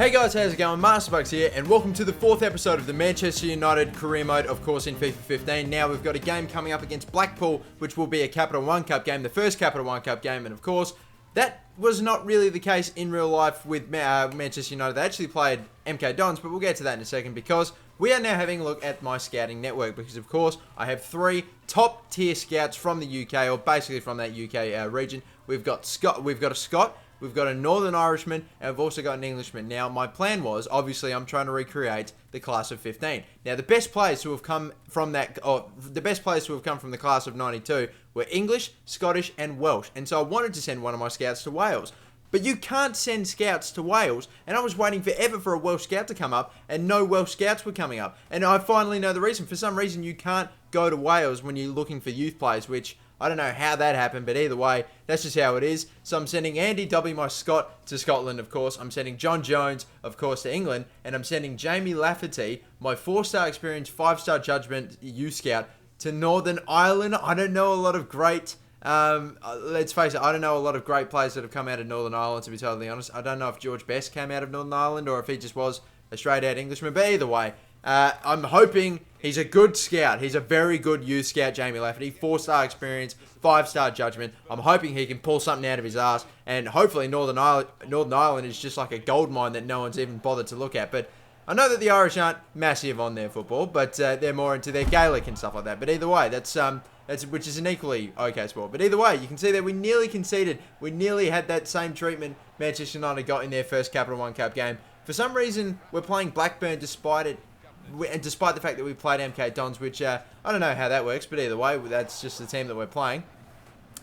Hey guys, how's it going? MasterBucks here, and welcome to the 4th episode of the Manchester United career mode, of course, in FIFA 15. Now, we've got a game coming up against Blackpool, which will be a Capital One Cup game, the first Capital One Cup game, and of course, that was not really the case in real life with Manchester United. They actually played MK Dons, but we'll get to that in a second, because we are now having a look at my scouting network, because of course, I have 3 top tier scouts from the UK, or basically from that UK region. We've got a Scot, we've got a Northern Irishman, and we've also got an Englishman. Now, my plan was, obviously, I'm trying to recreate the class of 15. Now, the best players who have come from the class of 92 were English, Scottish, and Welsh. And so I wanted to send one of my scouts to Wales. But you can't send scouts to Wales, and I was waiting forever for a Welsh scout to come up, and no Welsh scouts were coming up. And I finally know the reason. For some reason, you can't go to Wales when you're looking for youth players, which I don't know how that happened, but either way, that's just how it is. So I'm sending Andy W, my Scot, to Scotland, of course. I'm sending John Jones, of course, to England. And I'm sending Jamie Lafferty, my 4-star experience, 5-star judgment youth scout, to Northern Ireland. I don't know a lot of great, let's face it, I don't know a lot of great players that have come out of Northern Ireland, to be totally honest. I don't know if George Best came out of Northern Ireland or if he just was a straight-out Englishman. But either way, I'm hoping he's a good scout. He's a very good youth scout, Jamie Lafferty. 4-star experience, 5-star judgment. I'm hoping he can pull something out of his ass. And hopefully Northern Ireland is just like a gold mine that no one's even bothered to look at. But I know that the Irish aren't massive on their football, but they're more into their Gaelic and stuff like that. But either way, that's which is an equally okay sport. But either way, you can see that we nearly conceded. We nearly had that same treatment Manchester United got in their first Capital One Cup game. For some reason, we're playing Blackburn despite the fact that we played MK Dons, which I don't know how that works, but either way, that's just the team that we're playing.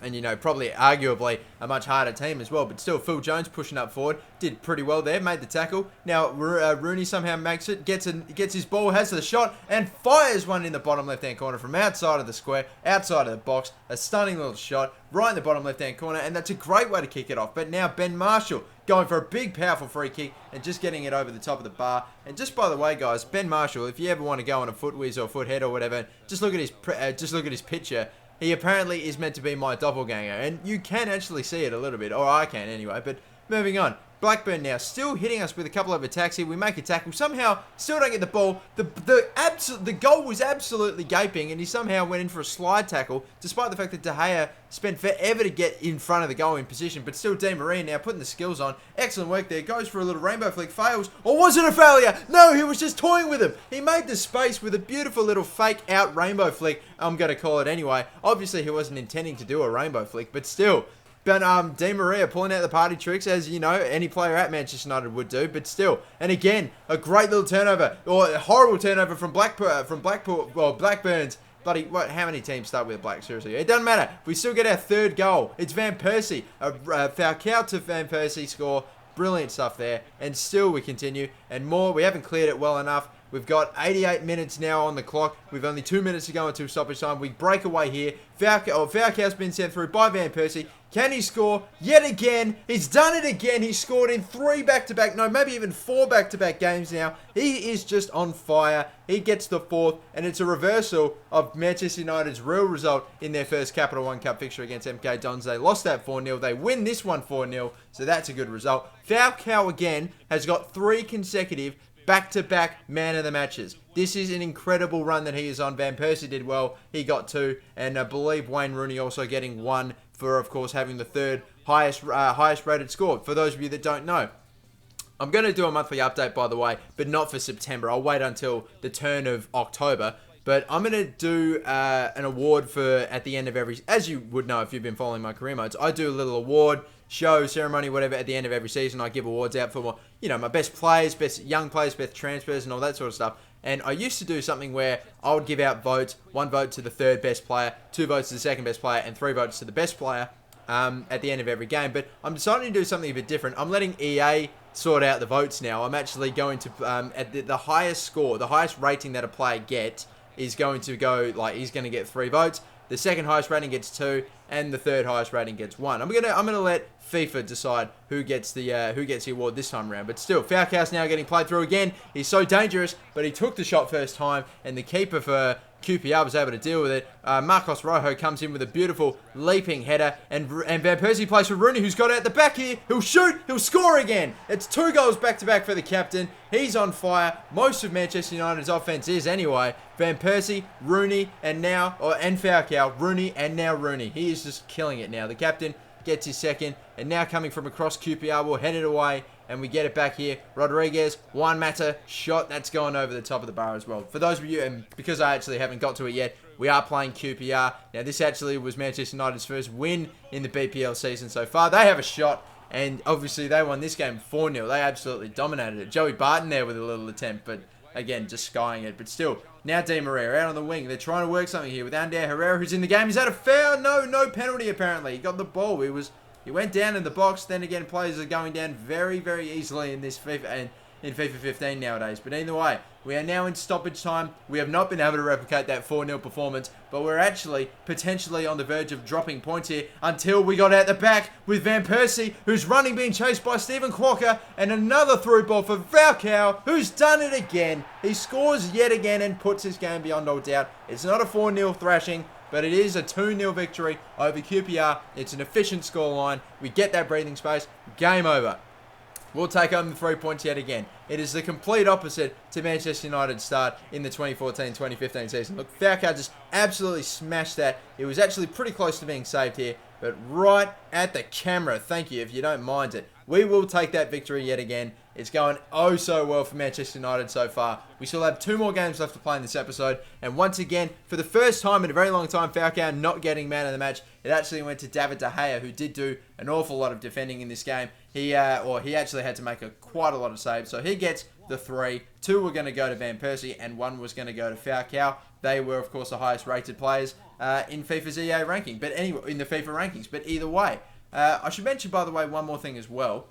And, you know, probably arguably a much harder team as well. But still, Phil Jones pushing up forward. Did pretty well there. Made the tackle. Now, Rooney somehow makes it. Gets his ball, has the shot, and fires one in the bottom left-hand corner from outside of the square, outside of the box. A stunning little shot right in the bottom left-hand corner. And that's a great way to kick it off. But now Ben Marshall going for a big, powerful free kick and just getting it over the top of the bar. And just by the way, guys, Ben Marshall, if you ever want to go on a foot whiz or foot head or whatever, just look at his picture. He apparently is meant to be my doppelganger, and you can actually see it a little bit, or I can anyway, but moving on. Blackburn now still hitting us with a couple of attacks here. We make a tackle. Somehow, still don't get the ball. The goal was absolutely gaping, and he somehow went in for a slide tackle, despite the fact that De Gea spent forever to get in front of the goal in position. But still, Di Maria now putting the skills on. Excellent work there. Goes for a little rainbow flick. Fails. Or was it a failure? No, he was just toying with him. He made the space with a beautiful little fake out rainbow flick. I'm going to call it anyway. Obviously, he wasn't intending to do a rainbow flick, but still. But Di Maria pulling out the party tricks, as you know, any player at Manchester United would do. But still, and again, a great little turnover, or a horrible turnover from Blackpool. Well, Blackburn's bloody. What? How many teams start with a black? Seriously, it doesn't matter. We still get our 3rd goal. It's Van Persie, Falcao to Van Persie score. Brilliant stuff there. And still we continue and more. We haven't cleared it well enough. We've got 88 minutes now on the clock. We've only 2 minutes to go until stoppage time. We break away here. Falcao's been sent through by Van Persie. Can he score? Yet again. He's done it again. He's scored in 3 back-to-back, no, maybe even 4 back-to-back games now. He is just on fire. He gets the 4th, and it's a reversal of Manchester United's real result in their first Capital One Cup fixture against MK Dons. They lost that 4-0. They win this one 4-0, so that's a good result. Falcao again has got 3 consecutive back-to-back man of the matches. This is an incredible run that he is on. Van Persie did well. He got 2. And I believe Wayne Rooney also getting 1 for, of course, having the 3rd highest rated score. For those of you that don't know. I'm going to do a monthly update, by the way, but not for September. I'll wait until the turn of October. But I'm going to do an award for at the end of every... As you would know if you've been following my career modes, I do a little award, show, ceremony, whatever, at the end of every season. I give awards out for, you know, my best players, best young players, best transfers, and all that sort of stuff. And I used to do something where I would give out votes. 1 vote to the 3rd best player, 2 votes to the 2nd best player, and 3 votes to the best player at the end of every game. But I'm deciding to do something a bit different. I'm letting EA sort out the votes now. I'm actually going to, at the highest score, the highest rating that a player gets is going to go, like, he's going to get 3 votes. The 2nd highest rating gets 2, and the 3rd highest rating gets 1. I'm gonna let FIFA decide who gets the award this time around. But still, Falcao's now getting played through again. He's so dangerous, but he took the shot first time, and the keeper for QPR was able to deal with it. Marcos Rojo comes in with a beautiful leaping header, and Van Persie plays for Rooney, who's got it at the back here. He'll shoot, he'll score again. It's 2 goals back-to-back for the captain. He's on fire. Most of Manchester United's offense is anyway. Van Persie, Rooney, and Falcao. Rooney, and now Rooney. He is just killing it now. The captain gets his second, and now coming from across QPR, we'll head it away, and we get it back here. Rodriguez, Juan Mata, shot, that's going over the top of the bar as well. For those of you, and because I actually haven't got to it yet, we are playing QPR. Now, this actually was Manchester United's first win in the BPL season so far. They have a shot, and obviously they won this game 4-0. They absolutely dominated it. Joey Barton there with a little attempt, but again, just skying it. But still, now Di Maria out on the wing. They're trying to work something here with Ander Herrera, who's in the game. He's had a foul. No penalty apparently. He got the ball. He went down in the box. Then again, players are going down very, very easily in this FIFA and in FIFA 15 nowadays. But either way, we are now in stoppage time. We have not been able to replicate that 4-0 performance, but we're actually potentially on the verge of dropping points here until we got out the back with Van Persie, who's running, being chased by Stephen Quokka, and another through ball for Falcao, who's done it again. He scores yet again and puts his game beyond all doubt. It's not a 4-0 thrashing, but it is a 2-0 victory over QPR. It's an efficient scoreline. We get that breathing space. Game over. We'll take home the 3 points yet again. It is the complete opposite to Manchester United's start in the 2014-2015 season. Look, Falcao just absolutely smashed that. It was actually pretty close to being saved here, but right at the camera. Thank you, if you don't mind it. We will take that victory yet again. It's going oh so well for Manchester United so far. We still have 2 more games left to play in this episode. And once again, for the first time in a very long time, Falcao not getting man of the match. It actually went to David De Gea, who did do an awful lot of defending in this game. He actually had to make quite a lot of saves. So he gets the 3. 2 were going to go to Van Persie, and 1 was going to go to Falcao. They were, of course, the highest rated players in FIFA's EA ranking. But anyway, in the FIFA rankings. But either way, I should mention, by the way, one more thing as well.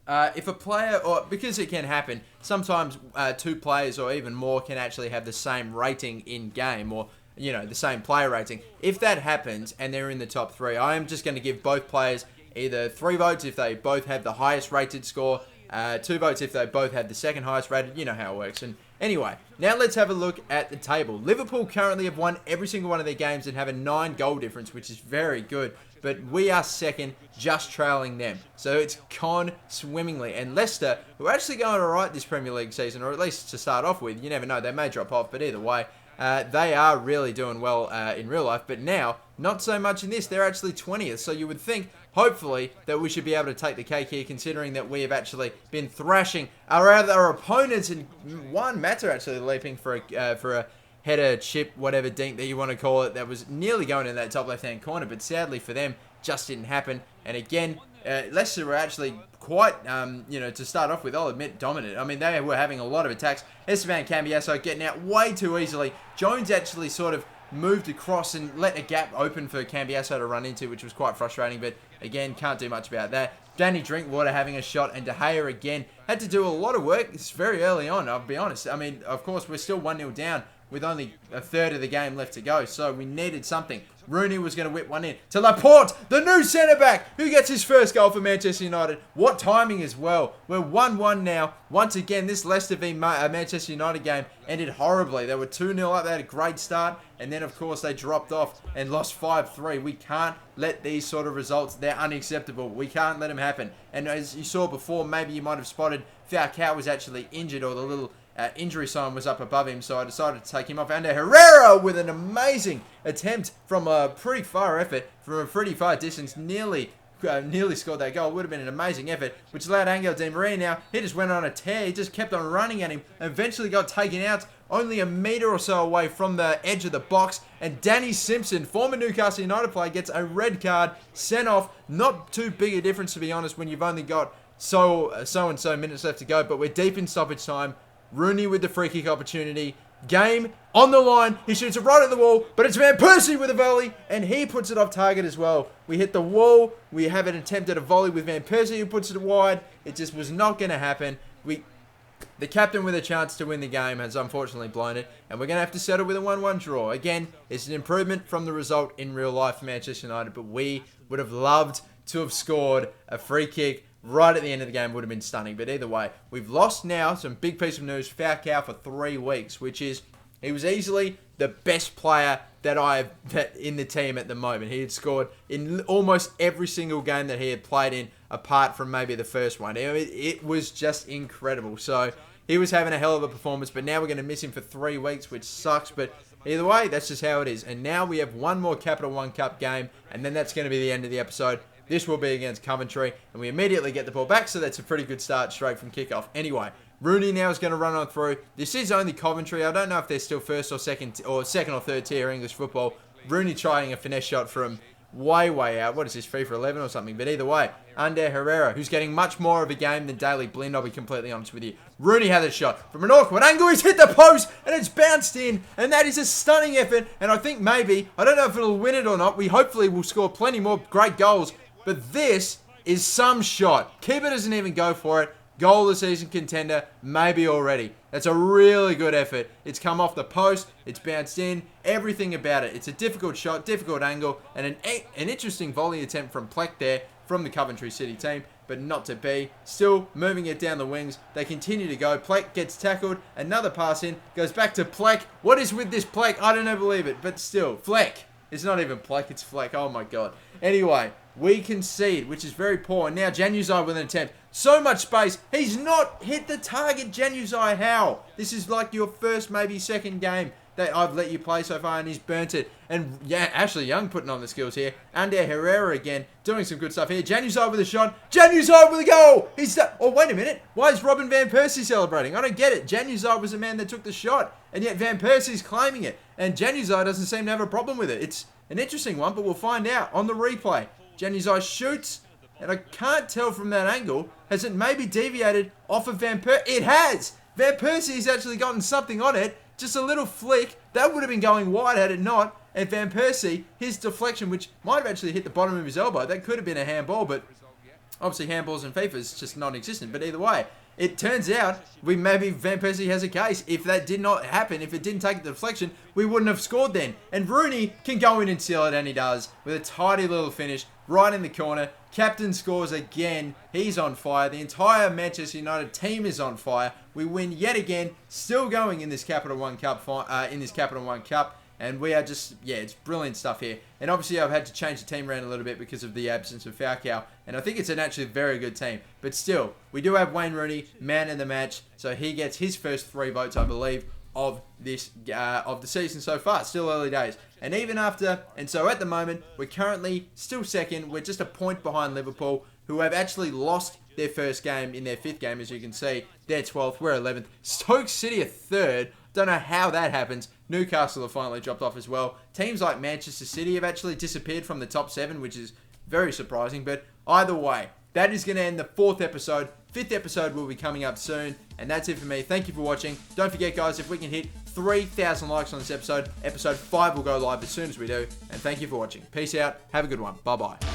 If a player, or because it can happen, sometimes 2 players or even more can actually have the same rating in game, or the same player rating. If that happens and they're in the top 3, I am just going to give both players either 3 votes if they both have the highest rated score, 2 votes if they both have the second highest rated. You know how it works. And anyway, now let's have a look at the table. Liverpool currently have won every single one of their games and have a 9 goal difference, which is very good. But we are second, just trailing them. So it's gone swimmingly. And Leicester, who are actually going alright this Premier League season, or at least to start off with, you never know, they may drop off, but either way, they are really doing well in real life. But now, not so much in this, they're actually 20th. So you would think, hopefully, that we should be able to take the cake here, considering that we have actually been thrashing our other opponents. And Juan Mata actually leaping for a header, chip, whatever dink that you want to call it, that was nearly going in that top left-hand corner, but sadly for them, just didn't happen. And again, Leicester were actually quite, to start off with, I'll admit, dominant. I mean, they were having a lot of attacks. Esteban Cambiasso getting out way too easily. Jones actually sort of moved across and let a gap open for Cambiasso to run into, which was quite frustrating, but again, can't do much about that. Danny Drinkwater having a shot, and De Gea again had to do a lot of work. It's very early on, I'll be honest. I mean, of course, we're still 1-0 down with only a third of the game left to go, so we needed something. Rooney was going to whip one in to Laporte, the new centre-back, who gets his first goal for Manchester United. What timing as well. We're 1-1 now. Once again, this Leicester v Manchester United game ended horribly. They were 2-0 up. They had a great start, and then, of course, they dropped off and lost 5-3. We can't let these sort of results. They're unacceptable. We can't let them happen. And as you saw before, maybe you might have spotted, Falcao was actually injured, or the little injury sign was up above him, so I decided to take him off. And Herrera with an amazing attempt from a pretty far effort, from a pretty far distance, nearly scored that goal. It would have been an amazing effort, which allowed Angel Di Maria now. He just went on a tear. He just kept on running at him. Eventually got taken out only a metre or so away from the edge of the box. And Danny Simpson, former Newcastle United player, gets a red card, sent off. Not too big a difference, to be honest, when you've only got so and so minutes left to go. But we're deep in stoppage time. Rooney with the free kick opportunity. Game on the line. He shoots it right at the wall, but it's Van Persie with a volley, and he puts it off target as well. We hit the wall. We have an attempt at a volley with Van Persie, who puts it wide. It just was not going to happen. The captain with a chance to win the game has unfortunately blown it, and we're going to have to settle with a 1-1 draw. Again, it's an improvement from the result in real life for Manchester United, but we would have loved to have scored a free kick right at the end of the game. Would have been stunning. But either way, we've lost now. Some big piece of news. Falcao for 3 weeks, which is He was easily the best player that in the team at the moment. He had scored in almost every single game that he had played in, apart from maybe the first one. It was just incredible. So he was having a hell of a performance, but now we're going to miss him for 3 weeks, which sucks. But either way, that's just how it is. And now we have one more Capital One Cup game, and then that's going to be the end of the episode. This will be against Coventry, and we immediately get the ball back, so that's a pretty good start straight from kickoff. Anyway, Rooney now is going to run on through. This is only Coventry. I don't know if they're still first or second or third tier English football. Rooney trying a finesse shot from way out. What is this, 3 for 11 or something? But either way, Ander Herrera, who's getting much more of a game than Daily Blind, I'll be completely honest with you. Rooney had a shot from an awkward angle. He's hit the post, and it's bounced in, and that is a stunning effort. And I think maybe, I don't know if it'll win it or not. We hopefully will score plenty more great goals. But this is some shot. Keeper doesn't even go for it. Goal of the season contender, maybe already. That's a really good effort. It's come off the post. It's bounced in. Everything about it. It's a difficult shot, difficult angle, and an interesting volley attempt from Pleck there from the Coventry City team, but not to be. Still moving it down the wings. They continue to go. Pleck gets tackled. Another pass in. Goes back to Pleck. What is with this Pleck? I don't believe it, but still. Fleck. It's not even Pleck, it's Fleck. Oh my god. Anyway, we concede, which is very poor. And now Januzaj with an attempt. So much space. He's not hit the target, Januzaj. How? This is like your first, maybe second game that I've let you play so far, and he's burnt it. And yeah, Ashley Young putting on the skills here. Ander Herrera again, doing some good stuff here. Januzaj with a shot. Januzaj with a goal. Oh, wait a minute. Why is Robin Van Persie celebrating? I don't get it. Januzaj was the man that took the shot, and yet Van Persie's claiming it. And Januzaj doesn't seem to have a problem with it. It's an interesting one, but we'll find out on the replay. Januzaj shoots, and I can't tell from that angle. Has it maybe deviated off of Van Persie? It has! Van Persie's actually gotten something on it. Just a little flick. That would have been going wide had it not. And Van Persie, his deflection, which might have actually hit the bottom of his elbow. That could have been a handball, but obviously handballs in FIFA is just non-existent. But either way, it turns out maybe Van Persie has a case. If that did not happen, if it didn't take the deflection, we wouldn't have scored then. And Rooney can go in and seal it, and he does, with a tidy little finish right in the corner. Captain scores again. He's on fire. The entire Manchester United team is on fire. We win yet again, still going in this Capital One Cup. And we are just, yeah, it's brilliant stuff here. And obviously I've had to change the team around a little bit because of the absence of Falcao. And I think it's an actually very good team. But still, we do have Wayne Rooney, man of the match. So he gets his first 3 votes, I believe, of this of the season so far. Still early days. And even after, and so at the moment, we're currently still second. We're just a point behind Liverpool, who have actually lost their first game in their 5th game, as you can see. They're 12th, we're 11th. Stoke City are 3rd. Don't know how that happens. Newcastle have finally dropped off as well. Teams like Manchester City have actually disappeared from the top 7, which is very surprising. But either way, that is going to end the 4th episode. 5th episode will be coming up soon. And that's it for me. Thank you for watching. Don't forget, guys, if we can hit 3,000 likes on this episode, episode 5 will go live as soon as we do. And thank you for watching. Peace out. Have a good one. Bye-bye.